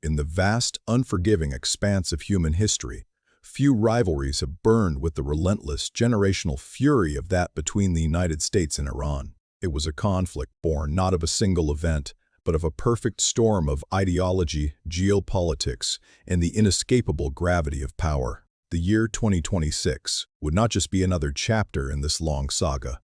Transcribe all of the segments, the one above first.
In the vast, unforgiving expanse of human history, few rivalries have burned with the relentless generational fury of that between the United States and Iran. It was a conflict born not of a single event, but of a perfect storm of ideology, geopolitics, and the inescapable gravity of power. The year 2026 would not just be another chapter in this long saga.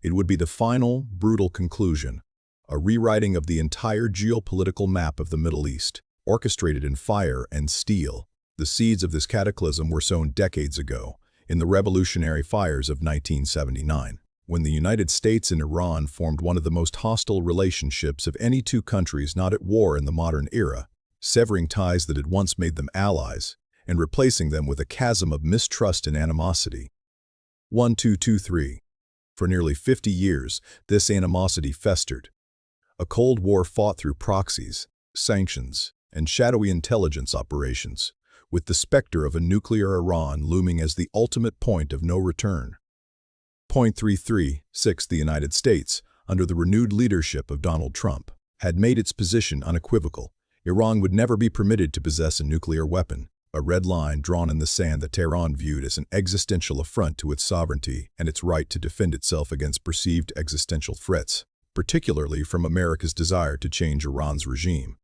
It would be the final, brutal conclusion, a rewriting of the entire geopolitical map of the Middle East, orchestrated in fire and steel. The seeds of this cataclysm were sown decades ago, in the revolutionary fires of 1979, when the United States and Iran formed one of the most hostile relationships of any two countries not at war in the modern era, severing ties that had once made them allies and replacing them with a chasm of mistrust and animosity. 1223. For nearly 50 years, this animosity festered. A Cold War fought through proxies, sanctions, and shadowy intelligence operations, with the specter of a nuclear Iran looming as the ultimate point of no return. Point 336. The United States, under the renewed leadership of Donald Trump, had made its position unequivocal. Iran would never be permitted to possess a nuclear weapon, a red line drawn in the sand that Tehran viewed as an existential affront to its sovereignty and its right to defend itself against perceived existential threats, particularly from America's desire to change Iran's regime.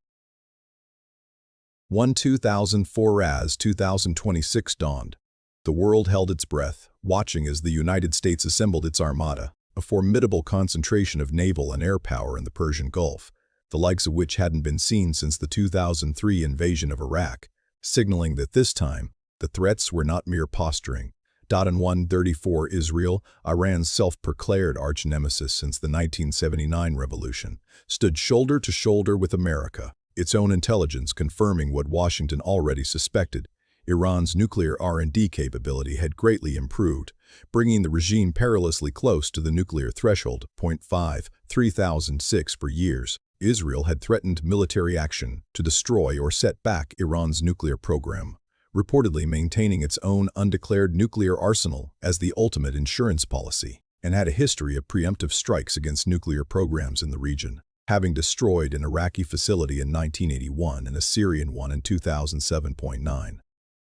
2004. As 2026 dawned, the world held its breath, watching as the United States assembled its armada, a formidable concentration of naval and air power in the Persian Gulf, the likes of which hadn't been seen since the 2003 invasion of Iraq, signaling that this time, the threats were not mere posturing. 134. Israel, Iran's self-proclaimed arch-nemesis since the 1979 revolution, stood shoulder to shoulder with America, its own intelligence confirming what Washington already suspected. Iran's nuclear R&D capability had greatly improved, bringing the regime perilously close to the nuclear threshold. 5. 3006. For years, Israel had threatened military action to destroy or set back Iran's nuclear program, reportedly maintaining its own undeclared nuclear arsenal as the ultimate insurance policy, and had a history of preemptive strikes against nuclear programs in the region, having destroyed an Iraqi facility in 1981 and a Syrian one in 2007.9.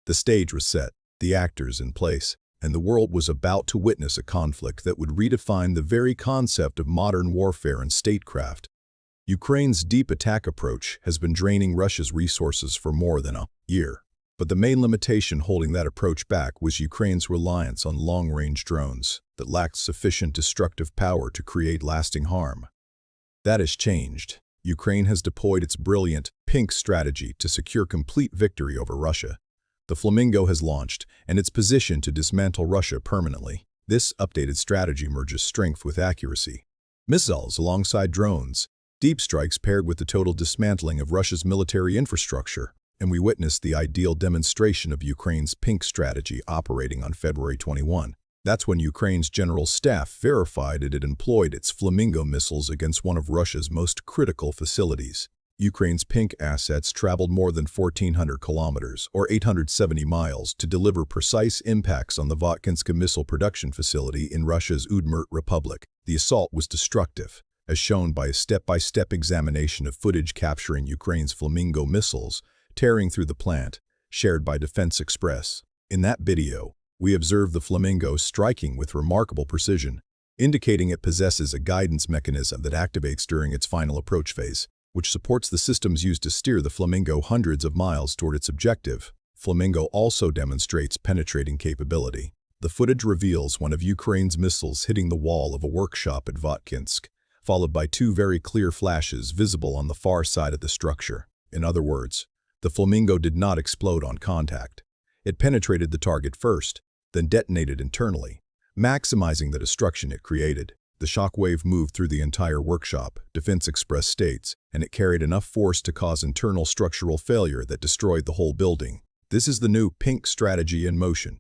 The stage was set, the actors in place, and the world was about to witness a conflict that would redefine the very concept of modern warfare and statecraft. Ukraine's deep attack approach has been draining Russia's resources for more than a year. But the main limitation holding that approach back was Ukraine's reliance on long-range drones that lacked sufficient destructive power to create lasting harm. That has changed. Ukraine has deployed its brilliant pink strategy to secure complete victory over Russia. The Flamingo has launched, and it's positioned to dismantle Russia permanently. This updated strategy merges strength with accuracy. Missiles alongside drones, deep strikes paired with the total dismantling of Russia's military infrastructure, and we witnessed the ideal demonstration of Ukraine's pink strategy operating on February 21. That's when Ukraine's general staff verified it had employed its Flamingo missiles against one of Russia's most critical facilities. Ukraine's pink assets traveled more than 1,400 kilometers, or 870 miles, to deliver precise impacts on the Votkinsk missile production facility in Russia's Udmurt Republic. The assault was destructive, as shown by a step-by-step examination of footage capturing Ukraine's Flamingo missiles tearing through the plant, shared by Defense Express. In that video, we observe the Flamingo striking with remarkable precision, indicating it possesses a guidance mechanism that activates during its final approach phase, which supports the systems used to steer the Flamingo hundreds of miles toward its objective. Flamingo also demonstrates penetrating capability. The footage reveals one of Ukraine's missiles hitting the wall of a workshop at Votkinsk, followed by two very clear flashes visible on the far side of the structure. In other words, the Flamingo did not explode on contact. It penetrated the target first, then detonated internally, maximizing the destruction it created. The shockwave moved through the entire workshop, Defense Express states, and it carried enough force to cause internal structural failure that destroyed the whole building. This is the new pink strategy in motion,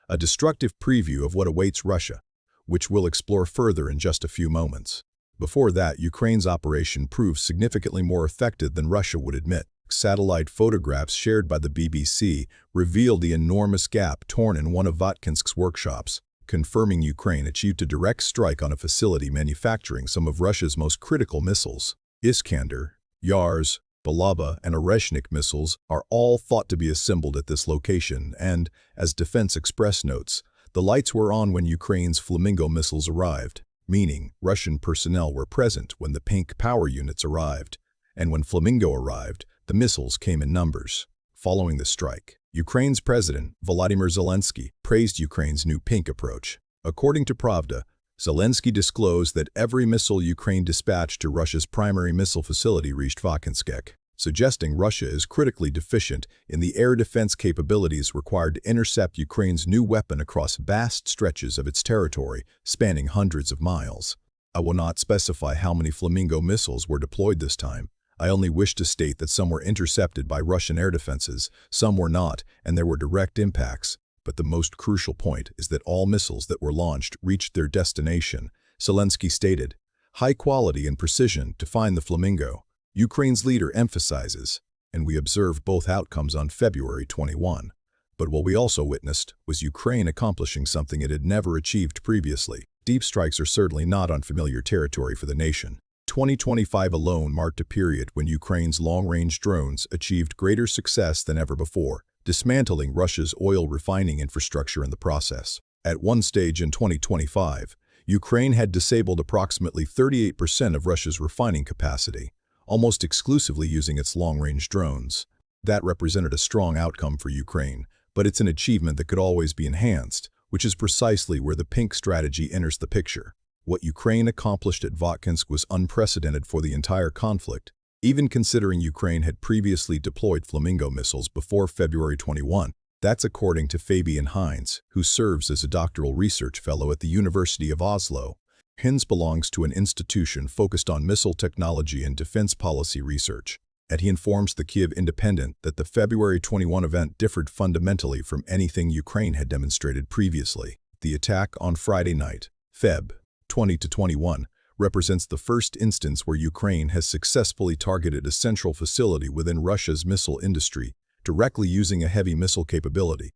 a destructive preview of what awaits Russia, which we'll explore further in just a few moments. Before that, Ukraine's operation proved significantly more effective than Russia would admit. Satellite photographs shared by the BBC revealed the enormous gap torn in one of Votkinsk's workshops, confirming Ukraine achieved a direct strike on a facility manufacturing some of Russia's most critical missiles. Iskander, Yars, Bulava, and Oreshnik missiles are all thought to be assembled at this location and, as Defense Express notes, the lights were on when Ukraine's Flamingo missiles arrived, meaning Russian personnel were present when the pink power units arrived, and when Flamingo arrived, the missiles came in numbers. Following the strike, Ukraine's President, Volodymyr Zelensky, praised Ukraine's new pink approach. According to Pravda, Zelensky disclosed that every missile Ukraine dispatched to Russia's primary missile facility reached Votkinsk, suggesting Russia is critically deficient in the air defense capabilities required to intercept Ukraine's new weapon across vast stretches of its territory, spanning hundreds of miles. I will not specify how many Flamingo missiles were deployed this time. I only wish to state that some were intercepted by Russian air defenses, some were not, and there were direct impacts. But the most crucial point is that all missiles that were launched reached their destination, Zelensky stated. High quality and precision define the Flamingo, Ukraine's leader emphasizes, and we observed both outcomes on February 21. But what we also witnessed was Ukraine accomplishing something it had never achieved previously. Deep strikes are certainly not unfamiliar territory for the nation. 2025 alone marked a period when Ukraine's long-range drones achieved greater success than ever before, dismantling Russia's oil refining infrastructure in the process. At one stage in 2025, Ukraine had disabled approximately 38% of Russia's refining capacity, almost exclusively using its long-range drones. That represented a strong outcome for Ukraine, but it's an achievement that could always be enhanced, which is precisely where the pink strategy enters the picture. What Ukraine accomplished at Votkinsk was unprecedented for the entire conflict, even considering Ukraine had previously deployed Flamingo missiles before February 21. That's according to Fabian Heinz, who serves as a doctoral research fellow at the University of Oslo. Heinz belongs to an institution focused on missile technology and defense policy research, and he informs the Kyiv Independent that the February 21 event differed fundamentally from anything Ukraine had demonstrated previously. The attack on Friday night, Feb. 20-21, represents the first instance where Ukraine has successfully targeted a central facility within Russia's missile industry, directly using a heavy missile capability.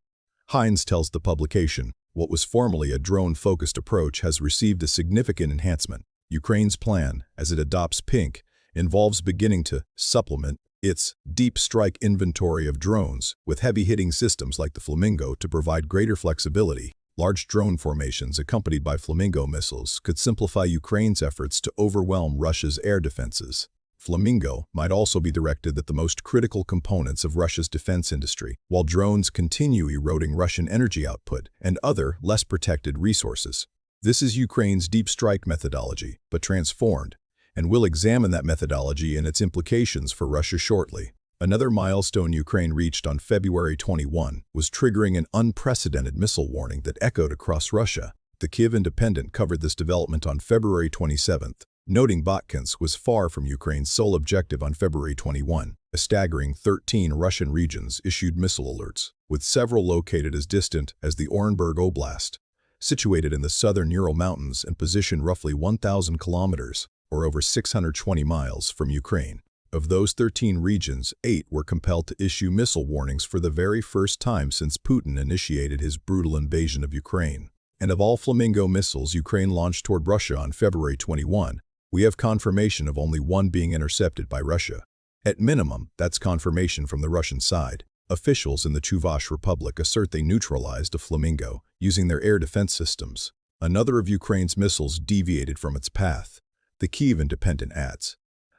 Heinz tells the publication, what was formerly a drone-focused approach has received a significant enhancement. Ukraine's plan, as it adopts pink, involves beginning to supplement its deep strike inventory of drones with heavy-hitting systems like the Flamingo to provide greater flexibility. Large drone formations accompanied by Flamingo missiles could simplify Ukraine's efforts to overwhelm Russia's air defenses. Flamingo might also be directed at the most critical components of Russia's defense industry, while drones continue eroding Russian energy output and other, less protected resources. This is Ukraine's deep strike methodology, but transformed, and we'll examine that methodology and its implications for Russia shortly. Another milestone Ukraine reached on February 21 was triggering an unprecedented missile warning that echoed across Russia. The Kyiv Independent covered this development on February 27, noting Votkinsk was far from Ukraine's sole objective on February 21. A staggering 13 Russian regions issued missile alerts, with several located as distant as the Orenburg Oblast, situated in the southern Ural Mountains and positioned roughly 1,000 kilometers, or over 620 miles, from Ukraine. Of those 13 regions, 8 were compelled to issue missile warnings for the very first time since Putin initiated his brutal invasion of Ukraine. And of all Flamingo missiles Ukraine launched toward Russia on February 21, we have confirmation of only one being intercepted by Russia. At minimum, that's confirmation from the Russian side. Officials in the Chuvash Republic assert they neutralized a Flamingo using their air defense systems. Another of Ukraine's missiles deviated from its path, the Kyiv Independent adds.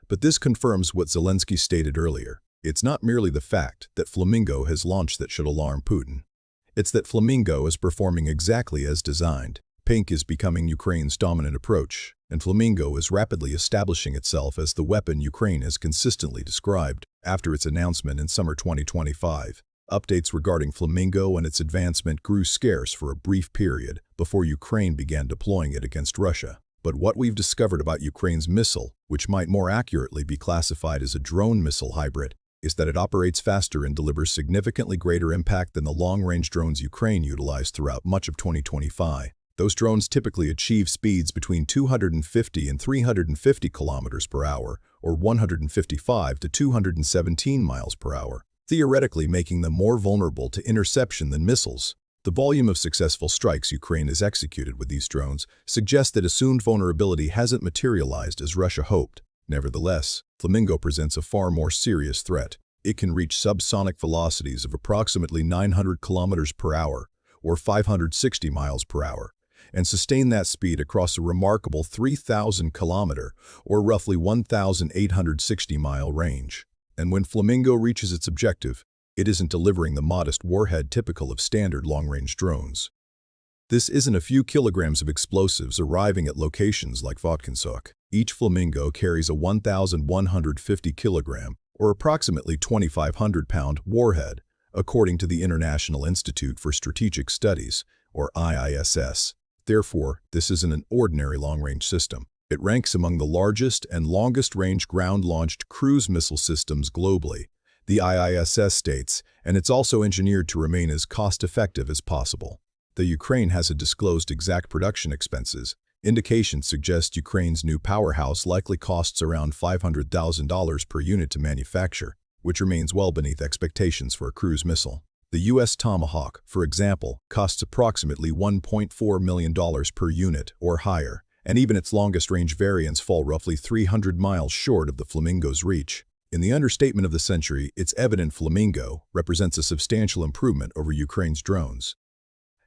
But this confirms what Zelensky stated earlier. It's not merely the fact that Flamingo has launched that should alarm Putin. It's that Flamingo is performing exactly as designed. Pink is becoming Ukraine's dominant approach, and Flamingo is rapidly establishing itself as the weapon Ukraine has consistently described. After its announcement in summer 2025, updates regarding Flamingo and its advancement grew scarce for a brief period before Ukraine began deploying it against Russia. But what we've discovered about Ukraine's missile, which might more accurately be classified as a drone missile hybrid, is that it operates faster and delivers significantly greater impact than the long-range drones Ukraine utilized throughout much of 2025. Those drones typically achieve speeds between 250 and 350 kilometers per hour, or 155 to 217 miles per hour, theoretically making them more vulnerable to interception than missiles. The volume of successful strikes Ukraine has executed with these drones suggests that assumed vulnerability hasn't materialized as Russia hoped. Nevertheless, Flamingo presents a far more serious threat. It can reach subsonic velocities of approximately 900 kilometers per hour, or 560 miles per hour, and sustain that speed across a remarkable 3,000-kilometer, or roughly 1,860-mile range. And when Flamingo reaches its objective, it isn't delivering the modest warhead typical of standard long-range drones. This isn't a few kilograms of explosives arriving at locations like Votkinsk. Each Flamingo carries a 1,150-kilogram, or approximately 2,500-pound, warhead, according to the International Institute for Strategic Studies, or IISS. Therefore, this isn't an ordinary long-range system. It ranks among the largest and longest-range ground-launched cruise missile systems globally, the IISS states, and it's also engineered to remain as cost-effective as possible. The Ukraine hasn't disclosed exact production expenses. Indications suggest Ukraine's new powerhouse likely costs around $500,000 per unit to manufacture, which remains well beneath expectations for a cruise missile. The U.S. Tomahawk, for example, costs approximately $1.4 million per unit or higher, and even its longest-range variants fall roughly 300 miles short of the Flamingo's reach. In the understatement of the century, it's evident Flamingo represents a substantial improvement over Ukraine's drones.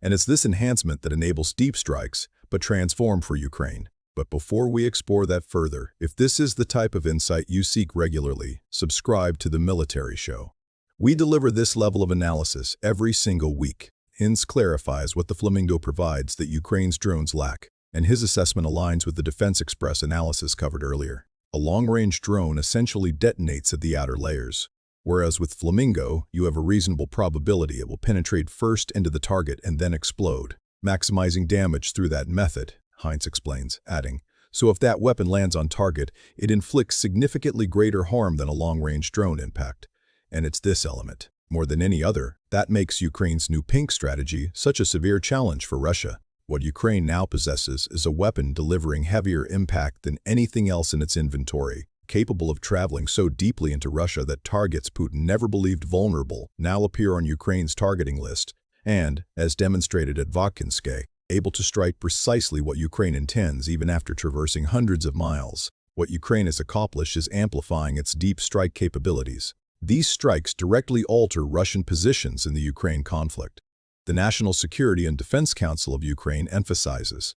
And it's this enhancement that enables deep strikes, but transform for Ukraine. But before we explore that further, if this is the type of insight you seek regularly, subscribe to The Military Show. We deliver this level of analysis every single week. Hinz clarifies what the Flamingo provides that Ukraine's drones lack, and his assessment aligns with the Defense Express analysis covered earlier. A long-range drone essentially detonates at the outer layers, whereas with Flamingo, you have a reasonable probability it will penetrate first into the target and then explode, maximizing damage through that method, Hinz explains, adding, so if that weapon lands on target, it inflicts significantly greater harm than a long-range drone impact. And it's this element, more than any other, that makes Ukraine's new pink strategy such a severe challenge for Russia. What Ukraine now possesses is a weapon delivering heavier impact than anything else in its inventory, capable of traveling so deeply into Russia that targets Putin never believed vulnerable now appear on Ukraine's targeting list, and, as demonstrated at Votkinsk, able to strike precisely what Ukraine intends even after traversing hundreds of miles. What Ukraine has accomplished is amplifying its deep strike capabilities. These strikes directly alter Russian positions in the Ukraine conflict. The National Security and Defense Council of Ukraine emphasizes.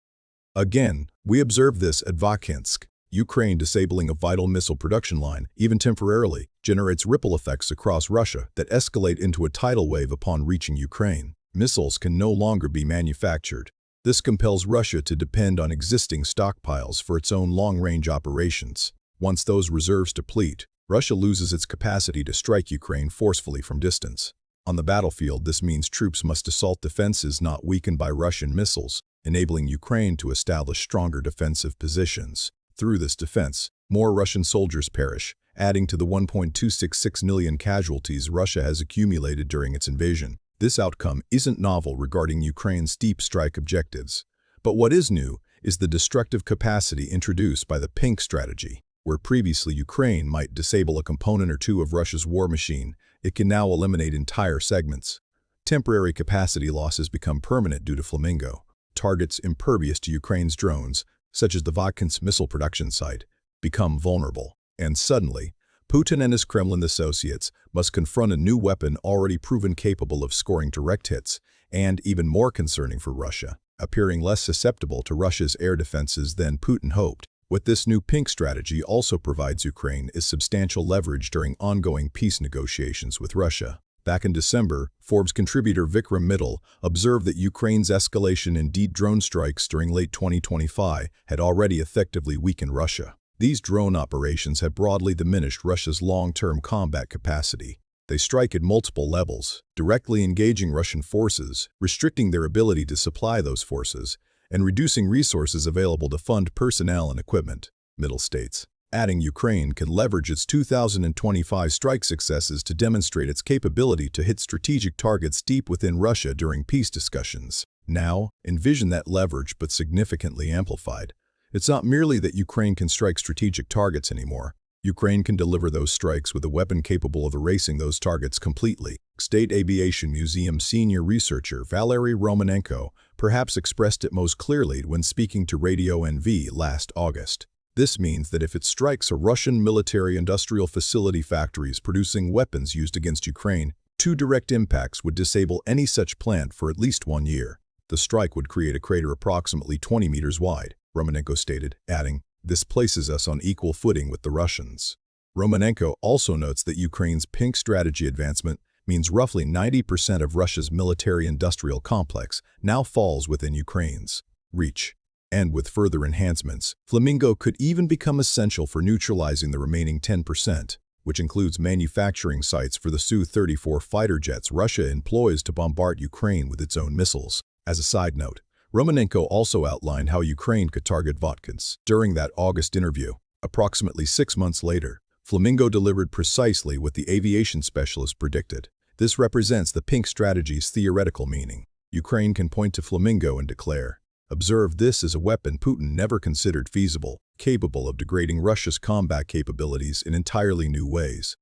Again, we observed this at Votkinsk. Ukraine disabling a vital missile production line, even temporarily, generates ripple effects across Russia that escalate into a tidal wave upon reaching Ukraine. Missiles can no longer be manufactured. This compels Russia to depend on existing stockpiles for its own long-range operations. Once those reserves deplete, Russia loses its capacity to strike Ukraine forcefully from distance. On the battlefield, this means troops must assault defenses not weakened by Russian missiles, enabling Ukraine to establish stronger defensive positions. Through this defense, more Russian soldiers perish, adding to the 1.266 million casualties Russia has accumulated during its invasion. This outcome isn't novel regarding Ukraine's deep strike objectives. But what is new is the destructive capacity introduced by the pink strategy. Where previously Ukraine might disable a component or two of Russia's war machine, it can now eliminate entire segments. Temporary capacity losses become permanent due to Flamingo. Targets impervious to Ukraine's drones, such as the Votkinsk missile production site, become vulnerable. And suddenly, Putin and his Kremlin associates must confront a new weapon already proven capable of scoring direct hits, and, even more concerning for Russia, appearing less susceptible to Russia's air defenses than Putin hoped. What this new pink strategy also provides Ukraine is substantial leverage during ongoing peace negotiations with Russia. Back in December, Forbes contributor Vikram Mittal observed that Ukraine's escalation in deep drone strikes during late 2025 had already effectively weakened Russia. These drone operations had broadly diminished Russia's long-term combat capacity. They strike at multiple levels, directly engaging Russian forces, restricting their ability to supply those forces, and reducing resources available to fund personnel and equipment, Mittal states. Adding Ukraine can leverage its 2025 strike successes to demonstrate its capability to hit strategic targets deep within Russia during peace discussions. Now, envision that leverage but significantly amplified. It's not merely that Ukraine can strike strategic targets anymore. Ukraine can deliver those strikes with a weapon capable of erasing those targets completely. State Aviation Museum senior researcher Valery Romanenko perhaps expressed it most clearly when speaking to Radio NV last August. This means that if it strikes a Russian military-industrial facility factories producing weapons used against Ukraine, 2 direct impacts would disable any such plant for at least 1 year. The strike would create a crater approximately 20 meters wide, Romanenko stated, adding, "This places us on equal footing with the Russians." Romanenko also notes that Ukraine's pink strategy advancement means roughly 90% of Russia's military-industrial complex now falls within Ukraine's reach. And with further enhancements, Flamingo could even become essential for neutralizing the remaining 10%, which includes manufacturing sites for the Su-34 fighter jets Russia employs to bombard Ukraine with its own missiles. As a side note, Romanenko also outlined how Ukraine could target Votkinsk. During that August interview, approximately 6 months later, Flamingo delivered precisely what the aviation specialist predicted. This represents the pink strategy's theoretical meaning. Ukraine can point to Flamingo and declare, "Observe, this is a weapon Putin never considered feasible, capable of degrading Russia's combat capabilities in entirely new ways."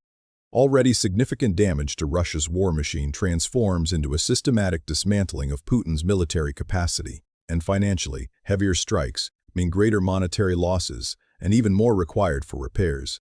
Already significant damage to Russia's war machine transforms into a systematic dismantling of Putin's military capacity, and financially, heavier strikes mean greater monetary losses and even more required for repairs.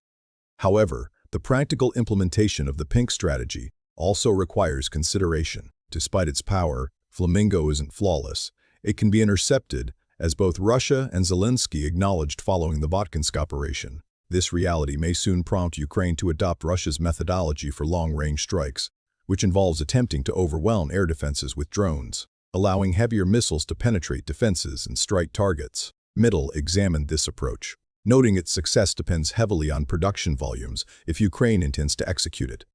However, the practical implementation of the pink strategy also requires consideration. Despite its power, Flamingo isn't flawless. It can be intercepted, as both Russia and Zelensky acknowledged following the Votkinsk operation. This reality may soon prompt Ukraine to adopt Russia's methodology for long-range strikes, which involves attempting to overwhelm air defenses with drones, allowing heavier missiles to penetrate defenses and strike targets. Middle examined this approach, noting its success depends heavily on production volumes if Ukraine intends to execute it.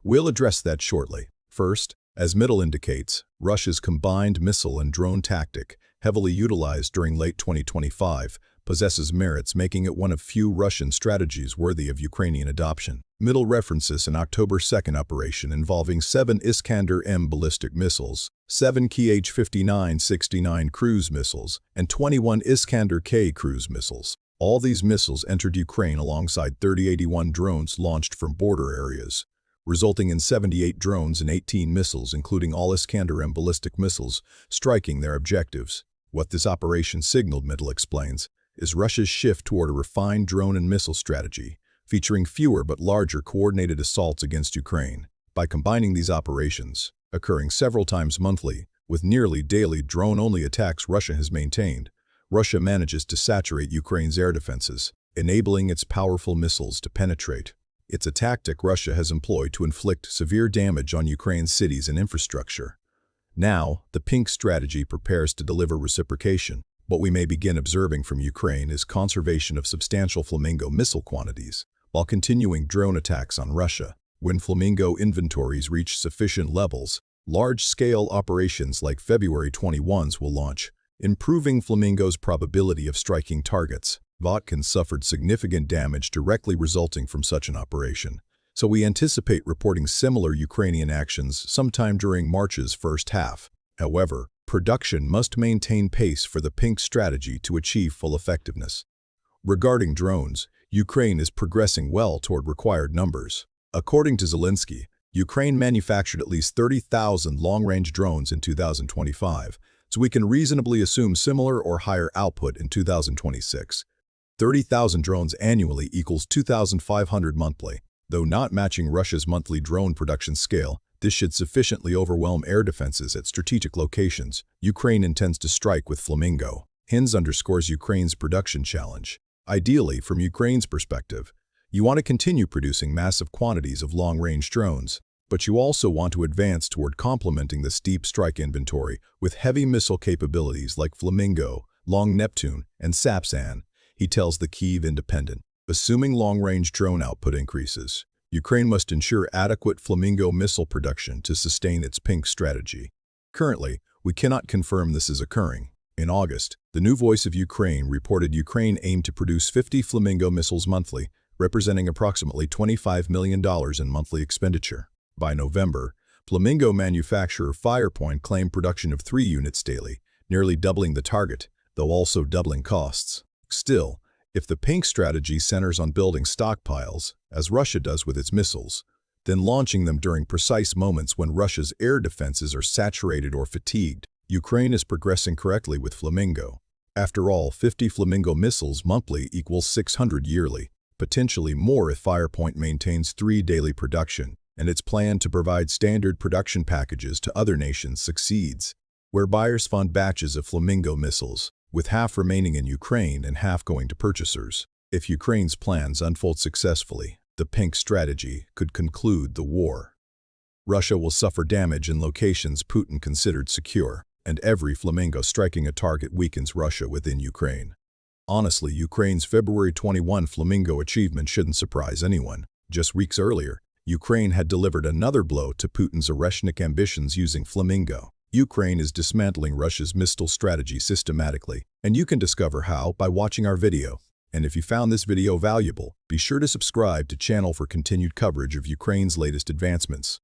We'll address that shortly. First, as Middle indicates, Russia's combined missile and drone tactic, heavily utilized during late 2025, possesses merits, making it one of few Russian strategies worthy of Ukrainian adoption. Middle references an October 2nd operation involving 7 Iskander-M ballistic missiles, 7 Kh-59-69 cruise missiles, and 21 Iskander-K cruise missiles. All these missiles entered Ukraine alongside 3081 drones launched from border areas, resulting in 78 drones and 18 missiles, including all Iskander-M ballistic missiles, striking their objectives. What this operation signaled, Middle explains, is Russia's shift toward a refined drone and missile strategy, featuring fewer but larger coordinated assaults against Ukraine. By combining these operations, occurring several times monthly, with nearly daily drone-only attacks Russia has maintained, Russia manages to saturate Ukraine's air defenses, enabling its powerful missiles to penetrate. It's a tactic Russia has employed to inflict severe damage on Ukraine's cities and infrastructure. Now, the pink strategy prepares to deliver reciprocation. What we may begin observing from Ukraine is conservation of substantial Flamingo missile quantities, while continuing drone attacks on Russia. When Flamingo inventories reach sufficient levels, large-scale operations like February 21's will launch, improving Flamingo's probability of striking targets. Votkinsk suffered significant damage directly resulting from such an operation, so we anticipate reporting similar Ukrainian actions sometime during March's first half. However, production must maintain pace for the pink strategy to achieve full effectiveness. Regarding drones, Ukraine is progressing well toward required numbers. According to Zelensky, Ukraine manufactured at least 30,000 long-range drones in 2025, so we can reasonably assume similar or higher output in 2026. 30,000 drones annually equals 2,500 monthly. Though not matching Russia's monthly drone production scale, this should sufficiently overwhelm air defenses at strategic locations. Ukraine intends to strike with Flamingo. Hinz underscores Ukraine's production challenge. Ideally, from Ukraine's perspective, you want to continue producing massive quantities of long-range drones, but you also want to advance toward complementing the steep strike inventory with heavy missile capabilities like Flamingo, Long Neptune, and Sapsan, he tells the Kyiv Independent. Assuming long-range drone output increases, Ukraine must ensure adequate Flamingo missile production to sustain its pink strategy. Currently, we cannot confirm this is occurring. In August, the New Voice of Ukraine reported Ukraine aimed to produce 50 Flamingo missiles monthly, representing approximately $25 million in monthly expenditure. By November, Flamingo manufacturer Firepoint claimed production of 3 units daily, nearly doubling the target, though also doubling costs. Still, if the pink strategy centers on building stockpiles, as Russia does with its missiles, then launching them during precise moments when Russia's air defenses are saturated or fatigued, Ukraine is progressing correctly with Flamingo. After all, 50 Flamingo missiles monthly equals 600 yearly, potentially more if Firepoint maintains 3 daily production, and its plan to provide standard production packages to other nations succeeds, where buyers fund batches of Flamingo missiles, with half remaining in Ukraine and half going to purchasers. If Ukraine's plans unfold successfully, the pink strategy could conclude the war. Russia will suffer damage in locations Putin considered secure, and every Flamingo striking a target weakens Russia within Ukraine. Honestly, Ukraine's February 21 Flamingo achievement shouldn't surprise anyone. Just weeks earlier, Ukraine had delivered another blow to Putin's Oreshnik ambitions using Flamingo. Ukraine is dismantling Russia's missile strategy systematically, and you can discover how by watching our video. And if you found this video valuable, be sure to subscribe to the channel for continued coverage of Ukraine's latest advancements.